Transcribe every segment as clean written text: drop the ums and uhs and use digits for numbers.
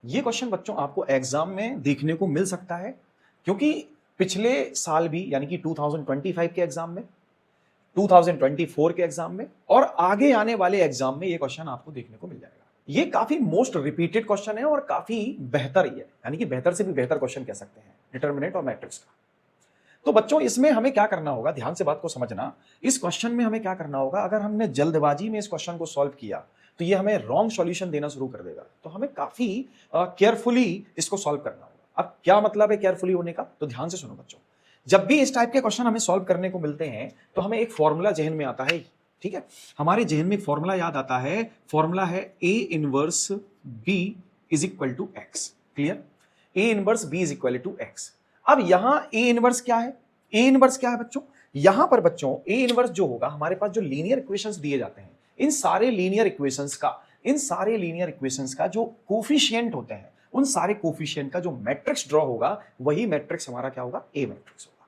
ये क्वेश्चन बच्चों आपको एग्जाम में देखने को मिल सकता है, क्योंकि पिछले साल भी यानी कि 2025 के एग्जाम में, 2024 के एग्जाम में और आगे आने वाले एग्जाम में ये क्वेश्चन आपको देखने को मिल जाएगा। ये काफी मोस्ट रिपीटेड क्वेश्चन है और काफी बेहतर ही है, यानी कि बेहतर से भी बेहतर क्वेश्चन कह सकते हैं डिटर्मिनेंट और मैट्रिक्स का। तो बच्चों इसमें हमें क्या करना होगा, ध्यान से बात को समझना। इस क्वेश्चन में हमें क्या करना होगा, अगर हमने जल्दबाजी में इस क्वेश्चन को सॉल्व किया तो ये हमें रॉन्ग सॉल्यूशन देना शुरू कर देगा। तो हमें काफी केयरफुली इसको सॉल्व करना होगा। अब क्या मतलब है केयरफुली होने का, तो ध्यान से सुनो बच्चों। जब भी इस टाइप के क्वेश्चन हमें सॉल्व करने को मिलते हैं तो हमें एक फॉर्मूला जहन में आता है, ठीक है। हमारे जहन में एक फॉर्मूला याद आता है, फॉर्मूला है A inverse B is equal to X. Clear, A inverse B is equal to X. अब यहां ए इनवर्स क्या है, ए इनवर्स क्या है बच्चों, यहां पर बच्चों ए इनवर्स जो होगा, हमारे पास जो लीनियर इक्वेशंस दिए जाते हैं, इन सारे लीनियर इक्वेशंस का जो कोफिशिएंट होते हैं, उन सारे कोफिशिएंट का जो मैट्रिक्स ड्रॉ होगा, वही मैट्रिक्स हमारा क्या होगा, ए मैट्रिक्स होगा।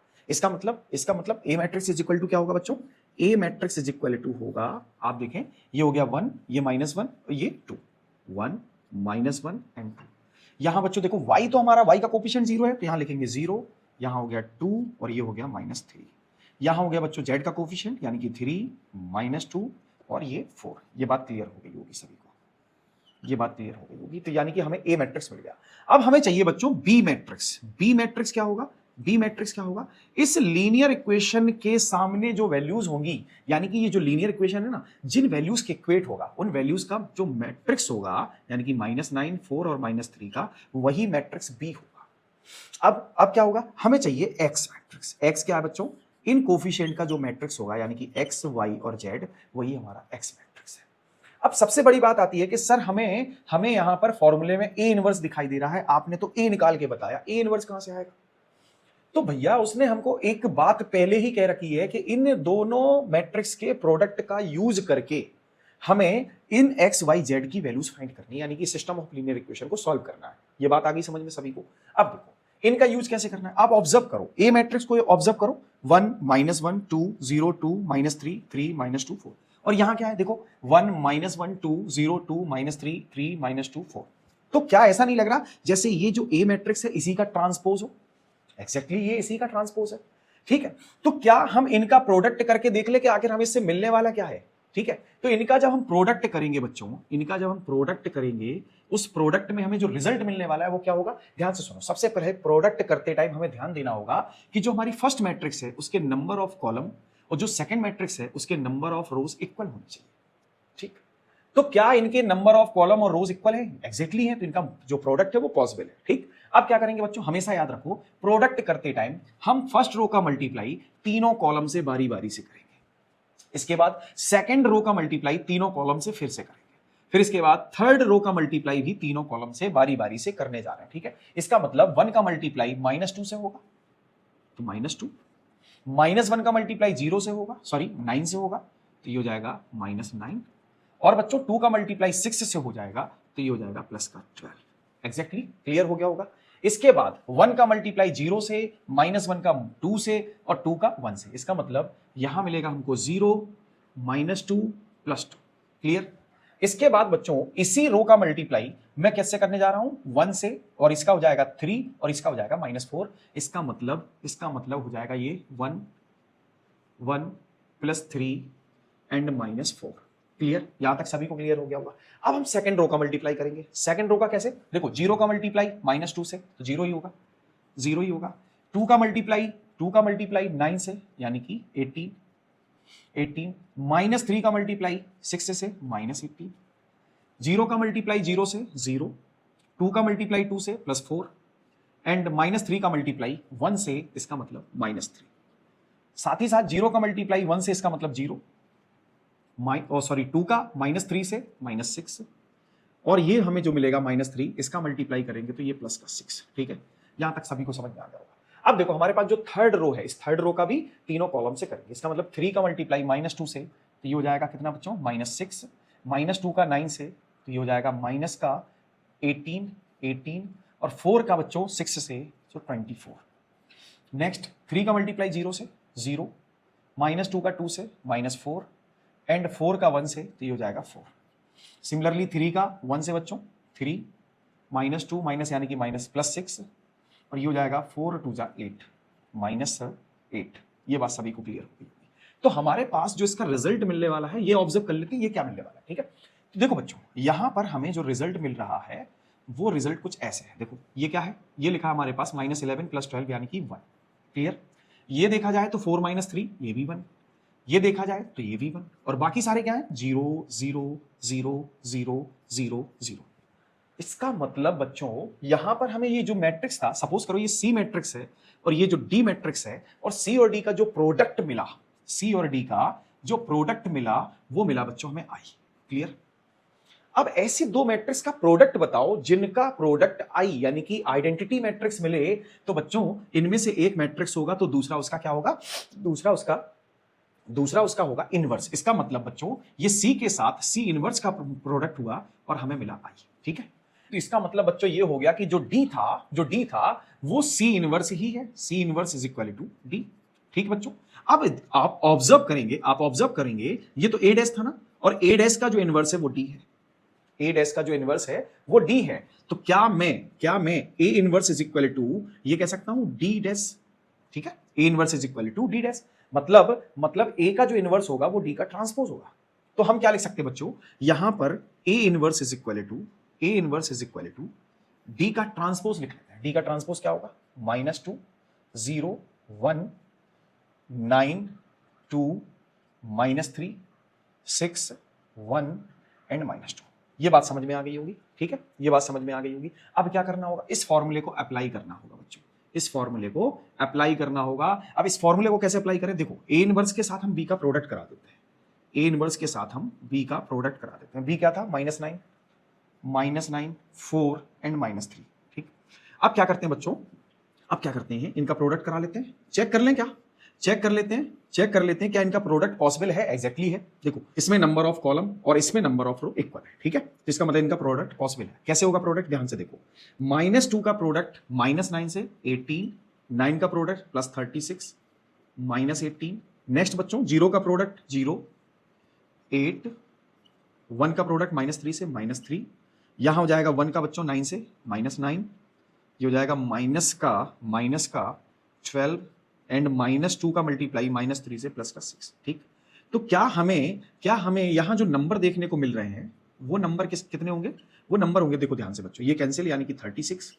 इसका मतलब ए मैट्रिक्स इज इक्वल टू क्या होगा बच्चों, ए मैट्रिक्स इज इक्वल टू होगा, आप देखें ये हो गया 1, ये -1 और ये 2, 1 -1 एंड 2। यहां बच्चों देखो y तो हमारा, y का कोफिशिएंट 0 है तो यहां लिखेंगे 0, यहां हो गया 2 और ये हो गया -3। यहां हो गया बच्चों z का कोफिशिएंट यानी कि 3 -2 और ये 4। ये बात क्लियर हो गई होगी सभी को, ये बात क्लियर हो गई होगी। तो यानी कि हमें ए मैट्रिक्स मिल गया। अब हमें चाहिए बच्चों बी मैट्रिक्स। बी मैट्रिक्स क्या होगा, बी मैट्रिक्स क्या होगा, इस लीनियर इक्वेशन के सामने जो वैल्यूज होंगी, यानी कि ये जो लीनियर इक्वेशन है ना, जिन वैल्यूज के इक्वेट होगा, उन वैल्यूज का जो मैट्रिक्स होगा, यानी कि -9, 4 और -3 का, वही मैट्रिक्स बी होगा। अब क्या होगा, हमें चाहिए एक्स मैट्रिक्स। एक्स क्या है बच्चों, इन कोफिशिएंट का जो मैट्रिक्स होगा, यानी कि एक्स, वाई और जेड, वही हमारा एक्स मैट्रिक्स है। अब सबसे बड़ी बात आती है कि सर हमें यहां पर फॉर्मूले में ए इनवर्स दिखाई दे रहा है, आपने तो ए निकाल के बताया, ए इनवर्स कहां से आएगा। तो भैया उसने हमको एक बात पहले ही कह रखी है कि इन दोनों मैट्रिक्स के प्रोडक्ट का यूज करके हमें इन एक्स वाई जेड की वैल्यूज फाइंड करनी है, यानी कि सिस्टम ऑफ लीनियर इक्वेशन को सॉल्व करना है। ये बात आ गई समझ में सभी को। अब देखो इनका यूज कैसे करना है, आप ऑब्जर्व करो, ए मैट्रिक्स को ऑब्जर्व करो, 1 -1 2 0 2 -3 3 -2 4। और यहां क्या है देखो, 1 -1 2 0 2 -3 3 -2 4। तो क्या ऐसा नहीं लग रहा जैसे ये जो ए मैट्रिक्स है इसी का ट्रांसपोज हो, एग्जैक्टली ये इसी का ट्रांसपोज है, ठीक है। तो क्या हम इनका प्रोडक्ट करके देख ले कि आखिर हमें इससे मिलने वाला क्या है, ठीक है। तो इनका जब हम प्रोडक्ट करेंगे बच्चों, इनका जब हम प्रोडक्ट करेंगे, उस प्रोडक्ट में हमें जो रिजल्ट मिलने वाला है वो क्या होगा, ध्यान से सुनो। सबसे पहले प्रोडक्ट करते टाइम हमें ध्यान देना होगा कि जो हमारी फर्स्ट मैट्रिक्स है उसके नंबर ऑफ कॉलम और जो सेकंड मैट्रिक्स है उसके नंबर ऑफ रोज इक्वल होनी चाहिए, ठीक। तो क्या इनके नंबर ऑफ कॉलम और रोज इक्वल है, एग्जैक्टली है, तो इनका जो प्रोडक्ट है वो पॉसिबल है, ठीक। अब क्या करेंगे बच्चों, हमेशा याद रखो प्रोडक्ट करते टाइम हम फर्स्ट रो का मल्टीप्लाई तीनों कॉलम से बारी बारी से करेंगे, इसके बाद सेकंड रो का मल्टीप्लाई तीनों कॉलम से फिर से करेंगे, फिर इसके बाद थर्ड रो का मल्टीप्लाई भी तीनों कॉलम से बारी बारी से करने जा रहे हैं, ठीक है। इसका मतलब 1 का मल्टीप्लाई -2 से होगा तो -2, -1 का मल्टीप्लाई 0 से होगा, सॉरी 9 से होगा तो ये हो जाएगा -9, और बच्चों 2 का मल्टीप्लाई 6 से हो जाएगा तो ये हो जाएगा प्लस का 12। एग्जैक्टली क्लियर हो गया होगा। इसके बाद 1 का मल्टीप्लाई 0 से, -1 का 2 से और 2 का 1 से, इसका मतलब यहां मिलेगा हमको 0 -2 +2। क्लियर। इसके बाद बच्चों इसी रो का मल्टीप्लाई मैं कैसे करने जा रहा हूं, 1 से, और इसका हो जाएगा 3 और इसका हो जाएगा -4। इसका मतलब हो जाएगा ये 1 1 +3 एंड -4। क्लियर, यहां तक सभी को क्लियर हो गया होगा। अब हम सेकंड रो का मल्टीप्लाई करेंगे। सेकंड रो का कैसे, देखो 0 का मल्टीप्लाई -2 से तो 0 ही होगा, 0 ही होगा। 2 का मल्टीप्लाई 9 से यानी कि 18, -3 का मल्टीप्लाई 6 से -18, 0 का मल्टीप्लाई 0 से 0, 2 का मल्टीप्लाई 2 से +4 एंड -3 का मल्टीप्लाई 1 से, इसका मतलब -3। साथ ही साथ 0 का मल्टीप्लाई 1 से, इसका मतलब 0, सॉरी 2 का -3 से -6, और ये हमें जो मिलेगा -3, इसका मल्टीप्लाई करेंगे तो ये प्लस का 6, ठीक है। यहां तक सभी को समझ में आ गया होगा। अब देखो हमारे पास जो थर्ड रो है, इस थर्ड रो का भी तीनों कॉलम से करेंगे। इसका मतलब 3 का मल्टीप्लाई -2 से तो ये हो जाएगा कितना बच्चों, -6, -2 का 9 से तो ये हो जाएगा माइनस का 18 और 4 का बच्चों 6 से तो 24। नेक्स्ट 3 का मल्टीप्लाई 0 से 0, -2 का 2 से -4 एंड 4 का 1 से तो ये हो जाएगा 4। सिमिलरली 3 का 1 से बच्चों 3, -2 माइनस यानी कि -+6 और ये हो जाएगा 4 2 जा 8 -8। ये बात सभी को क्लियर होगी। तो हमारे पास जो इसका रिजल्ट मिलने वाला है ये ऑब्जर्व कर लेते हैं, ये क्या मिलने वाला है। ठीक है, तो देखो बच्चों यहां पर हमें जो रिजल्ट मिल रहा है वो रिजल्ट कुछ ऐसे है। देखो ये क्या है, ये लिखा हमारे पास -11 + 12 यानी कि 1। क्लियर, ये देखा जाए तो 4 - 3 ये भी 1, ये देखा जाए तो ये भी 1 और बाकी सारे क्या है 0 0 0 0 0 0। इसका मतलब बच्चों यहां पर हमें ये जो मैट्रिक्स था, सपोज करो ये सी मैट्रिक्स है और ये जो डी मैट्रिक्स है, और सी और डी का जो प्रोडक्ट मिला, सी और डी का जो प्रोडक्ट मिला वो मिला बच्चों हमें आई। क्लियर, अब ऐसी दो मैट्रिक्स का प्रोडक्ट बताओ जिनका प्रोडक्ट आई यानी कि आइडेंटिटी मैट्रिक्स मिले, तो बच्चों इनमें से एक मैट्रिक्स होगा तो दूसरा उसका क्या होगा, दूसरा उसका होगा इनवर्स। इसका मतलब बच्चों ये सी के साथ सी इनवर्स का प्रोडक्ट हुआ और हमें मिला आई। ठीक है, तो इसका मतलब बच्चों ये हो गया कि जो डी था वो सी इनवर्स ही है, C inverse is equal to D. ठीक बच्चों, अब आप ऑब्जर्व करेंगे ये तो ए डैश था ना, और ए डैश का जो इनवर्स है वो डी है, ए डैश का जो इनवर्स है वो डी है। तो क्या मैं A inverse is equal to ये कह सकता हूं डी डैश। ठीक है, A inverse is equal to D dash, मतलब ए का जो इनवर्स होगा वो डी का ट्रांसपोज होगा। तो हम क्या लिख सकते हैं बच्चों, यहां पर A inverse is equal to D का ट्रांसपोज लिख लेते हैं। डी का ट्रांसपोज क्या होगा, -2 0 1 9 2 -3 6 1 एंड -2। ये बात समझ में आ गई होगी। ठीक है, ये बात समझ में आ गई होगी। अब क्या करना होगा, इस फॉर्मूले को अप्लाई करना होगा बच्चों, इस फॉर्मूले को अप्लाई करना होगा। अब इस फॉर्मूले को कैसे अप्लाई करें, देखो ए इनवर्स के साथ हम बी का प्रोडक्ट करा देते हैं, ए इनवर्स के साथ हम बी का प्रोडक्ट करा देते हैं। बी क्या था, -9 4 एंड -3। ठीक, अब क्या करते हैं बच्चों, अब क्या करते हैं, इनका प्रोडक्ट करा लेते हैं। चेक कर लें क्या, चेक कर लेते हैं क्या इनका प्रोडक्ट पॉसिबल है, एग्जैक्टली है। देखो इसमें नंबर ऑफ कॉलम और इसमें नंबर ऑफ रो इक्वल है। ठीक है, तो इसका मतलब इनका प्रोडक्ट पॉसिबल है। कैसे होगा प्रोडक्ट, ध्यान से देखो, -2 का प्रोडक्ट -9 से 18, 9 का प्रोडक्ट +36 -18। नेक्स्ट बच्चों 0 का प्रोडक्ट 0 8, 1 का प्रोडक्ट -3 से -3, यहां हो जाएगा 1 का बच्चों 9 से -9, ये हो जाएगा माइनस का 12 एंड -2 का मल्टीप्लाई -3 से प्लस का 6। ठीक, तो क्या हमें यहां जो नंबर देखने को मिल रहे हैं वो नंबर कितने होंगे, वो नंबर होंगे, देखो ध्यान से बच्चों, ये कैंसिल यानी कि 36,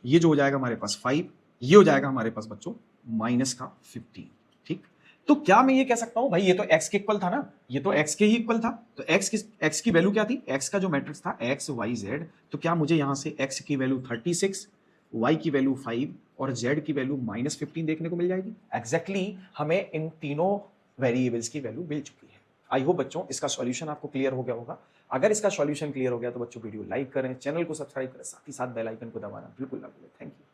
ये जो हो जाएगा हमारे पास 5, ये हो जाएगा हमारे पास बच्चों -15। ठीक, तो क्या मैं ये कह सकता हूं भाई ये तो x के इक्वल था ना, ये तो x के ही इक्वल था, तो x की वैल्यू क्या थी, x का जो मैट्रिक्स था x y z, तो क्या मुझे यहां से x की वैल्यू 36, y की वैल्यू 5 और z की वैल्यू -15 देखने को मिल जाएगी। एग्जैक्टली हमें इन तीनों वेरिएबल्स की वैल्यू मिल चुकी है। आई होप बच्चों इसका सॉल्यूशन आपको क्लियर हो गया होगा। अगर इसका सॉल्यूशन क्लियर हो गया तो बच्चों वीडियो लाइक करें, चैनल को सब्सक्राइब करें, साथ ही साथ बेल आइकन को दबाना बिल्कुल ना भूलें। Thank you.